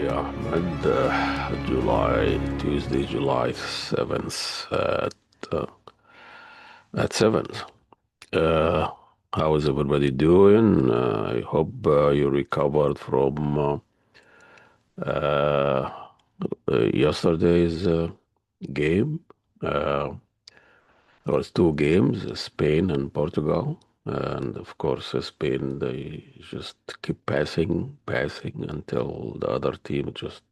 Ahmed. Tuesday, July 7th uh, at 7th. Uh, how is everybody doing? I hope you recovered from uh, yesterday's game. Uh, there was two games, Spain and Portugal. And of course, Spain, they just keep passing until the other team just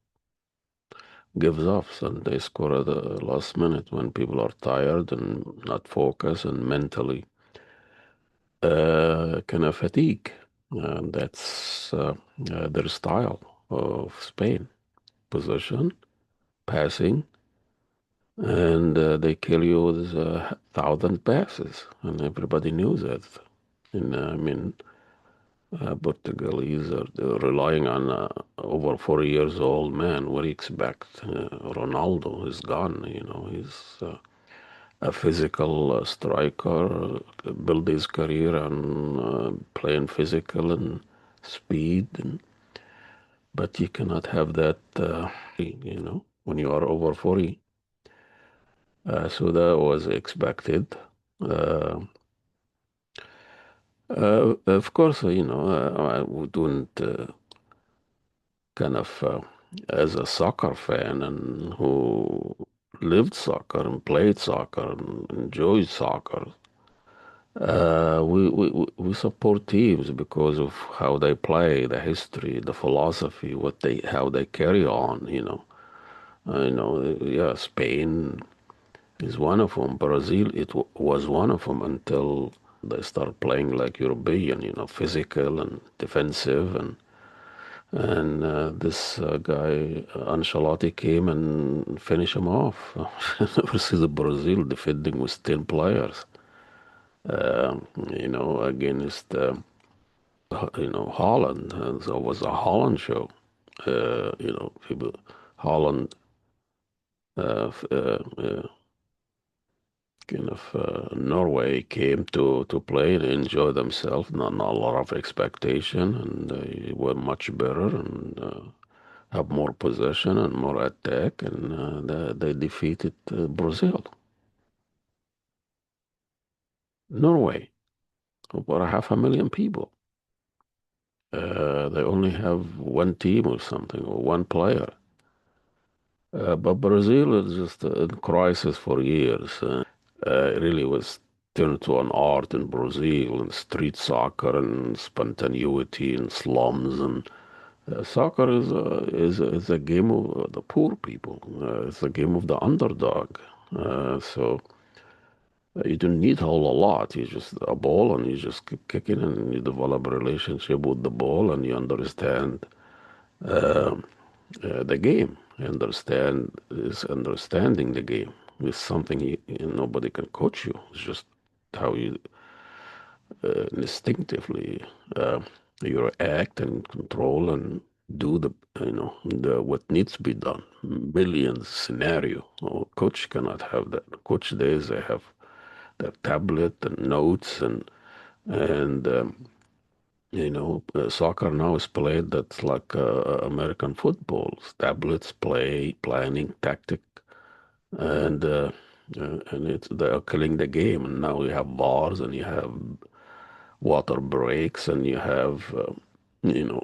gives up and they score at the last minute when people are tired and not focused and mentally kind of fatigue. And that's their style of Spain. Possession, passing, and they kill you with 1,000 passes. And everybody knew that. And I mean, Portuguese are relying on over 40 years old man. What do you expect? Ronaldo is gone. He's a physical striker, built his career on playing physical and speed, but you cannot have that, when you are over 40. So that was expected. Uh, of course, I wouldn't kind of, as a soccer fan and who lived soccer and played soccer and enjoyed soccer. We support teams because of how they play, the history, the philosophy, how they carry on. Yeah, Spain is one of them. Brazil, was one of them until they start playing like European, physical and defensive, and this guy Ancelotti came and finished him off versus Brazil defending with 10 players. Against Holland. So it was a Holland show. People, Holland, Norway came to play and enjoy themselves. Not a lot of expectation, and they were much better and have more possession and more attack, and they defeated Brazil. Norway, about 500,000 people. They only have one team or something, or one player. But Brazil is just in crisis for years. It really was turned to an art in Brazil and street soccer and spontaneity and slums and soccer is a game of the poor people. It's a game of the underdog. So you don't need a whole lot. You just a ball and you just keep kicking and you develop a relationship with the ball and you understand um the game. Understanding the game is something nobody can coach you. It's just how you instinctively uh, you act and control and do the what needs to be done. Millions scenario. Oh, coach cannot have that. Coach days they have their tablet and notes and soccer now is played that's like American football. Tablets, play, planning, tactic, and they are killing the game. And now you have bars and you have water breaks and you have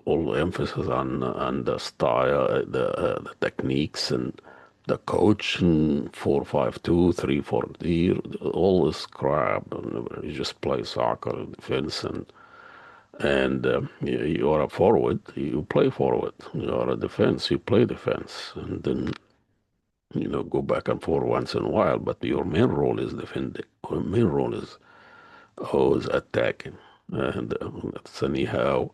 all the emphasis on the style, the techniques and the coach and 4-5-2, 3-4-3, all this crap. And you just play soccer, defense, and you are a forward, you play forward. You are a defense, you play defense, and then go back and forth once in a while. But your main role is defending. Your main role is always attacking, and that's anyhow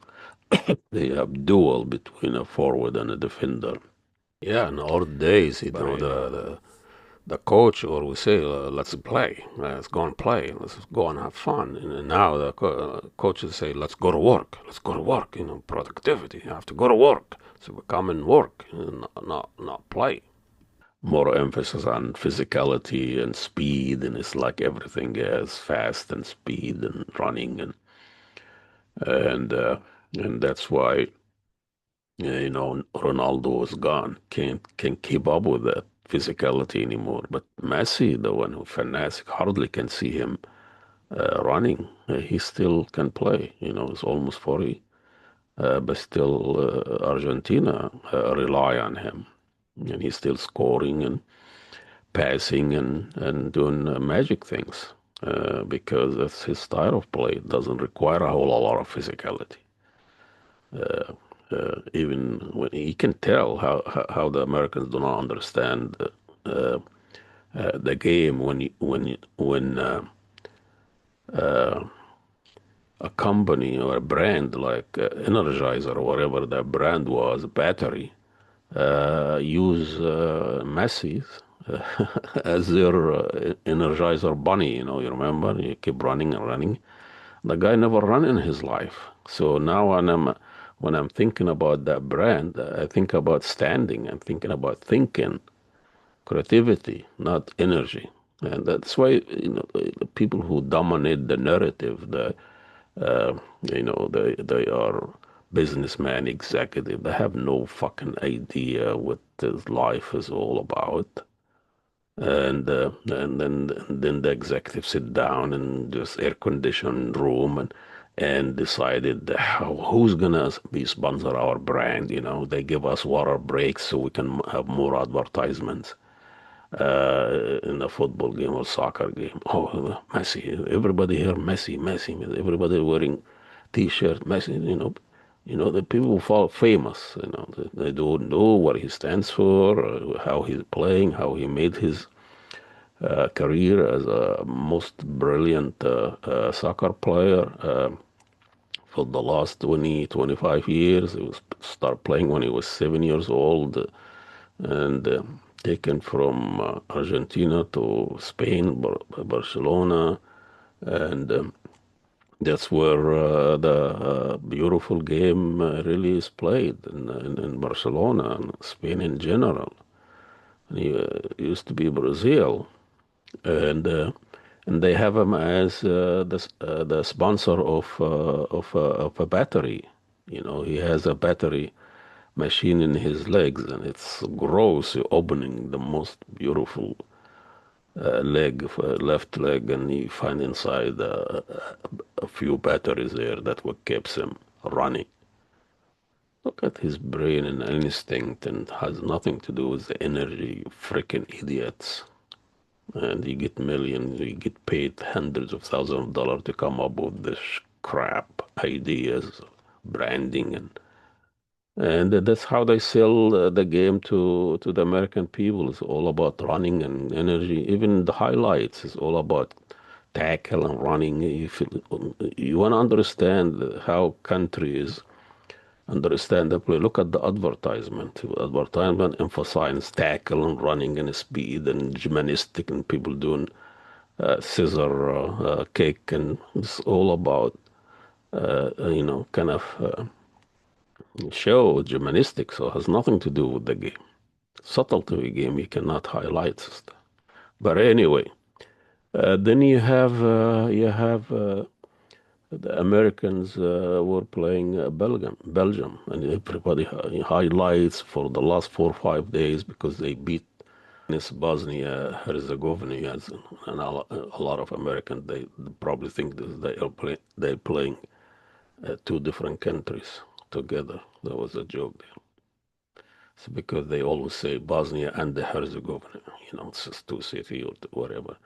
they have duel between a forward and a defender. Yeah, in old days, the coach always say, "Let's play. Let's go and play. Let's go and have fun." And now the coaches say, "Let's go to work. Let's go to work." Productivity. You have to go to work. So we come and work, and not play. More emphasis on physicality and speed, and it's like everything is fast and speed and running, and and that's why. Ronaldo is gone. Can't keep up with that physicality anymore. But Messi, the one who fanatic, hardly can see him running. He still can play. He's almost 40, but still Argentina rely on him, and he's still scoring and passing and doing magic things because that's his style of play. It doesn't require a whole lot of physicality. Even when he can tell how the Americans do not understand uh, the game when a company or a brand like Energizer or whatever that brand was, battery, use Messi as their Energizer bunny. You remember? You keep running and running. The guy never run in his life. So now when I'm thinking about that brand, I think about standing. I'm thinking about thinking, creativity, not energy. And that's why the people who dominate the narrative, uh, they are businessman, executive. They have no fucking idea what this life is all about. And then the executives sit down in this air conditioned room and decided who's gonna be sponsor our brand. They give us water breaks so we can have more advertisements in a football game or soccer game. Oh, Messi! Everybody here, Messi, Messi, Messi. Everybody wearing T-shirt, Messi. The people who fall famous. They don't know what he stands for, how he's playing, how he made his career as a most brilliant soccer player for the last 20, 25 years. He was start playing when he was 7 years old and taken from Argentina to Spain, Barcelona, and that's where the beautiful game really is played in Barcelona and Spain in general. And he used to be Brazil, and uh, and they have him as the sponsor of a battery. He has a battery machine in his legs, and it's gross, opening the most beautiful leg, left leg, and you find inside a few batteries there that what keeps him running. Look at his brain and instinct, and has nothing to do with the energy, you freaking idiots. And you get millions, you get paid hundreds of thousands of dollars to come up with this crap ideas, branding, and that's how they sell the game to the American people. It's all about running and energy. Even the highlights is all about tackle and running. You want to understand how countries understand the play. Look at the advertisement. Advertisement emphasizes tackle and running and speed and gymnastic and people doing scissor kick, and it's all about kind of show gymnastics. So it has nothing to do with the game. Subtlety of the game you cannot highlight stuff. But anyway, then you have the Americans were playing Belgium, and everybody highlights for the last 4 or 5 days because they beat this Bosnia Herzegovina. Yes, and a lot of Americans they probably think that they're playing two different countries together. That was a joke there. It's because they always say Bosnia and the Herzegovina. It's just two cities or whatever.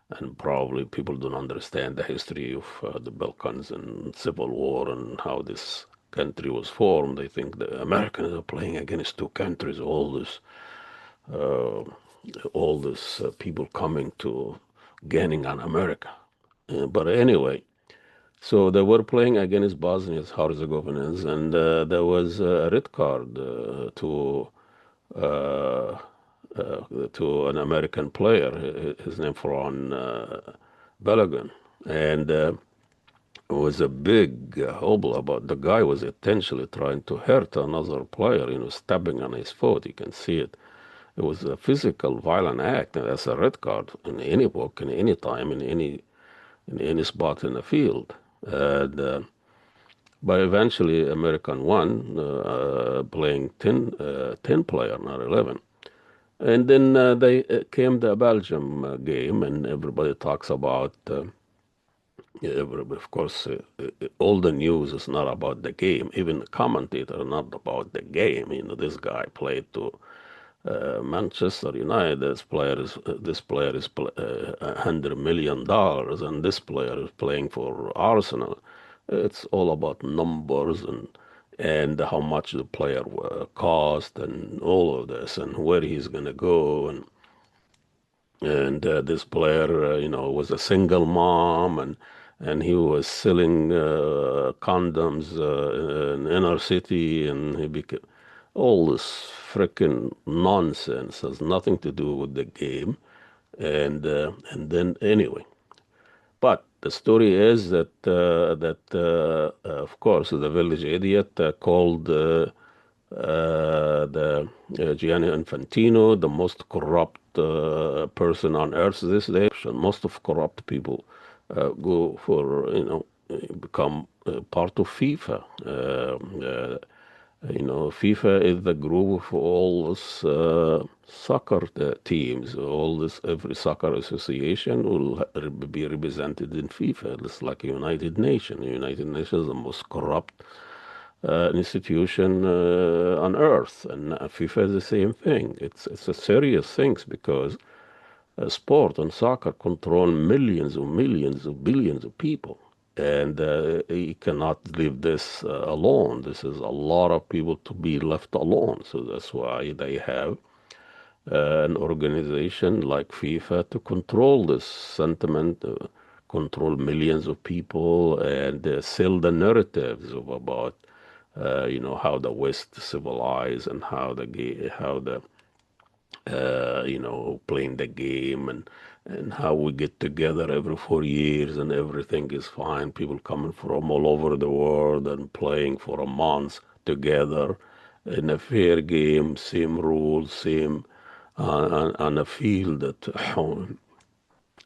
And probably people don't understand the history of the Balkans and civil war and how this country was formed. They think the Americans are playing against two countries. Uh, all this people coming to gaining on America. But anyway, so they were playing against Bosnians, Herzegovinans, and there was a red card uh, to an American player. His name Ron Balogun, and it was a big hobble about the guy was intentionally trying to hurt another player, stabbing on his foot. You can see it. It was a physical, violent act, and that's a red card in any book, in any time, in any spot in the field. And But eventually, American won, playing 10 player, not 11. And then they came the Belgium game, and everybody talks about. Yeah, of course, all the news is not about the game. Even the commentator are not about the game. This guy played to Manchester United. This player is $100 million, and this player is playing for Arsenal. It's all about numbers and how much the player cost and all of this and where he's gonna go and this player, was a single mom, and he was selling condoms in inner city, and he became all this freaking nonsense has nothing to do with the game, and then anyway. But the story is that of course the village idiot called Gianni Infantino the most corrupt person on earth this day. So most of corrupt people go for become part of FIFA. FIFA is the group of all these soccer teams. Every soccer association will be represented in FIFA. It's like a United Nations. United Nations is the most corrupt institution on earth, and FIFA is the same thing. It's a serious thing because sport and soccer control millions of billions of people, and you cannot leave this alone. This is a lot of people to be left alone. So that's why they have an organization like FIFA to control this sentiment, control millions of people, and sell the narratives of about how the West civilized and how the playing the game and how we get together every 4 years and everything is fine. People coming from all over the world and playing for a month together in a fair game, same rules, same on a field that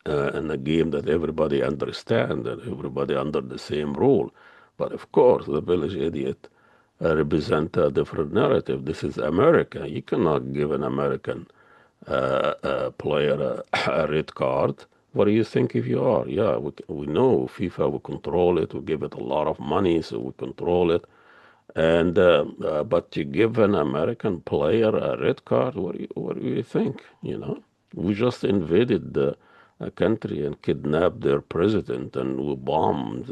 in a game that everybody understand and everybody under the same rule. But of course, the village idiot represent a different narrative. This is America. You cannot give an American player a red card. What do you think if you are? Yeah, we know FIFA will control it. We give it a lot of money, so we control it. And but you give an American player a red card. What do you think? We just invaded a country and kidnapped their president, and we bombed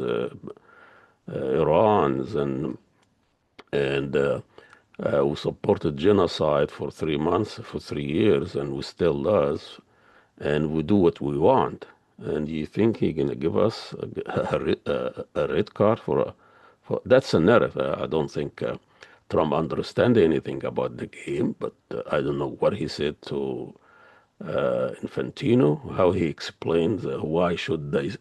Iran's and we supported genocide for 3 months, for 3 years, and we still does, and we do what we want. And you think he's gonna give us a red card for that's a narrative. I don't think Trump understands anything about the game, but I don't know what he said to Infantino, how he explains why should they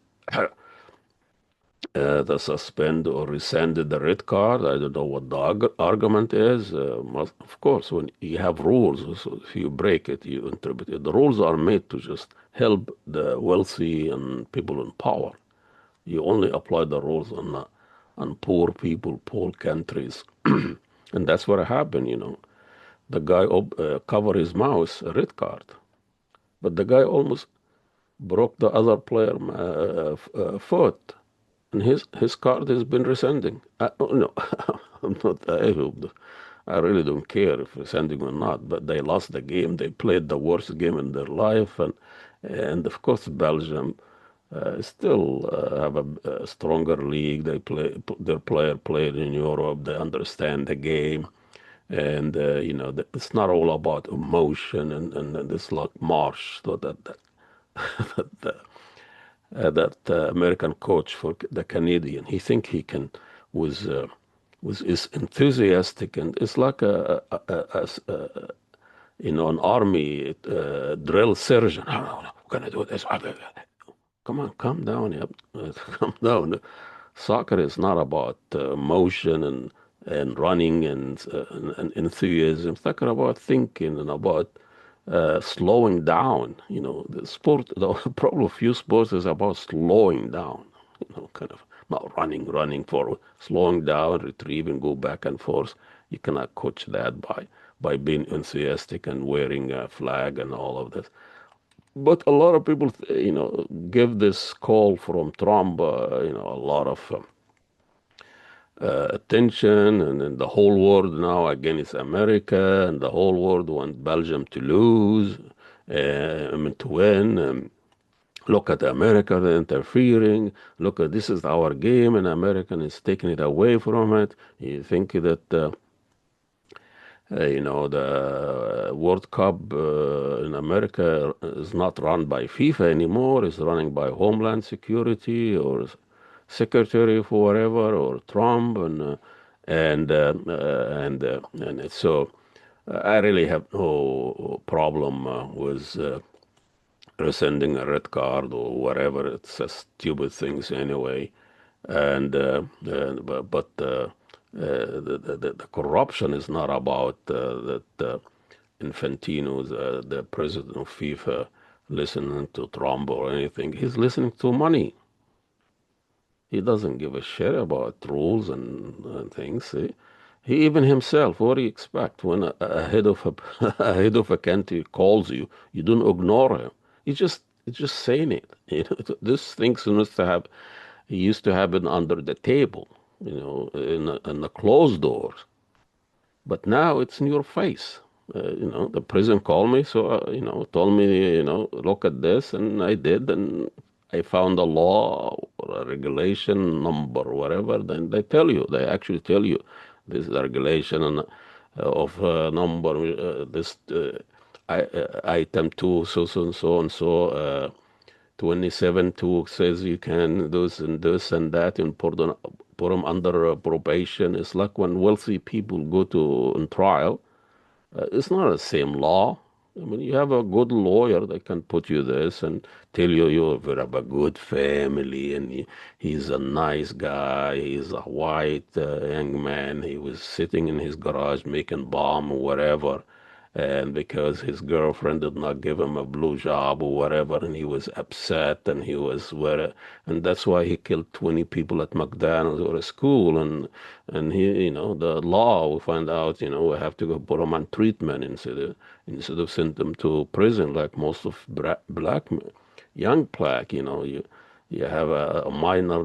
the suspend or rescind the red card. I don't know what the argument is. Of course, when you have rules, so if you break it, you interpret it. The rules are made to just help the wealthy and people in power. You only apply the rules on poor people, poor countries, and that's what happened. The guy covered his mouth, a red card, but the guy almost broke the other player foot, and his card has been rescinding. No, I'm not. I really don't care if rescinding or not. But they lost the game. They played the worst game in their life, and of course Belgium still have a stronger league. Their player played in Europe. They understand the game. And it's not all about emotion and this like march so that American coach for the Canadian. He think he can was is enthusiastic, and it's like an army drill sergeant. No, we're gonna do this. Come on, calm down, yeah. Calm down. Soccer is not about motion and running and enthusiasm. It's not about thinking and about slowing down. The problem of few sports is about slowing down. Kind of. not running forward, slowing down, retrieving, go back and forth. You cannot coach that by being enthusiastic and wearing a flag and all of this. But a lot of people, give this call from Trump, a lot of attention, and then the whole world now against America, and the whole world want Belgium to lose, I mean to win. Look at America, they're interfering. Look at this is our game, and American is taking it away from it. You think that the World Cup in America is not run by FIFA anymore. It's running by Homeland Security or Secretary for whatever or Trump and so I really have no problem with rescinding a red card or whatever. It's a stupid things anyway. And the corruption is not about that Infantino, the president of FIFA, listening to Trump or anything. He's listening to money. He doesn't give a shit about rules and things. He even himself, what do you expect when a head of a head of a country calls you? You don't ignore him. He's just saying it. This things used to happen under the table, in the closed doors. But now it's in your face. The president called me, so told me, look at this, and I did, and I found a law or a regulation number, whatever. Then they actually tell you, this is a regulation and of number, this item two, so and so. 27 2 says you can this and that and put them under probation. It's like when wealthy people go to on trial. It's not the same law. I mean, you have a good lawyer that can put you this and tell you have a good family and he's a nice guy. He's a white young man. He was sitting in his garage making bomb or whatever. And because his girlfriend did not give him a blue job or whatever, and he was upset, and and that's why he killed 20 people at McDonald's or a school, and he, the law, we find out, we have to go put him on treatment instead of send them to prison like most of black young black, you have a minor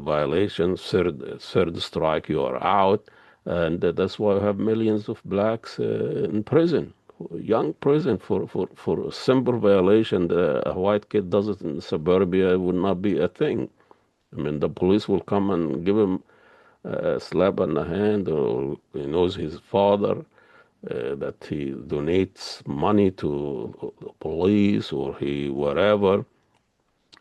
violation, third strike, you are out. And that's why we have millions of blacks in prison, young prison for a simple violation. A white kid does it in suburbia, it would not be a thing. I mean, the police will come and give him a slap on the hand, or he knows his father, that he donates money to the police or he whatever.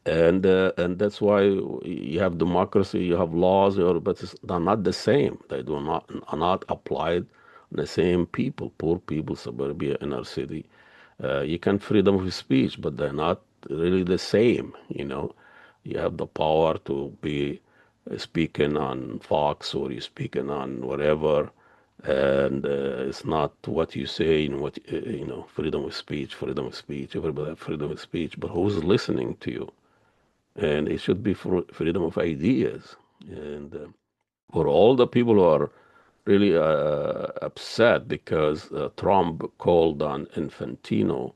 And that's why you have democracy, you have laws, but they're not the same. They are not applied on the same people, poor people, suburbia, inner city. You can freedom of speech, but they're not really the same. You have the power to be speaking on Fox or you speaking on whatever, and it's not what you say and freedom of speech, freedom of speech. Everybody have freedom of speech, but who's listening to you? And it should be for freedom of ideas. And for all the people who are really upset because Trump called on Infantino,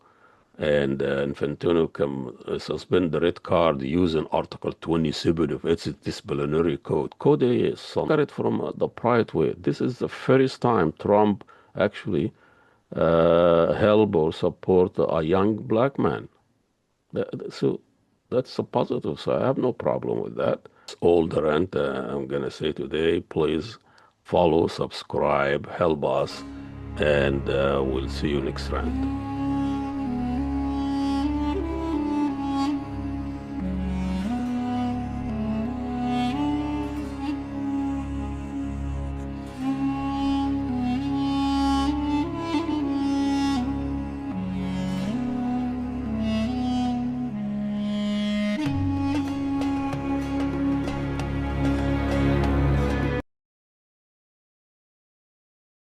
and Infantino can suspend the red card using Article 27 of its disciplinary code. Code is some. Look at it from the private way. This is the first time Trump actually help or support a young black man. So that's a positive. So I have no problem with that. It's all the rent. I'm going to say today, please follow, subscribe, help us, and we'll see you next round.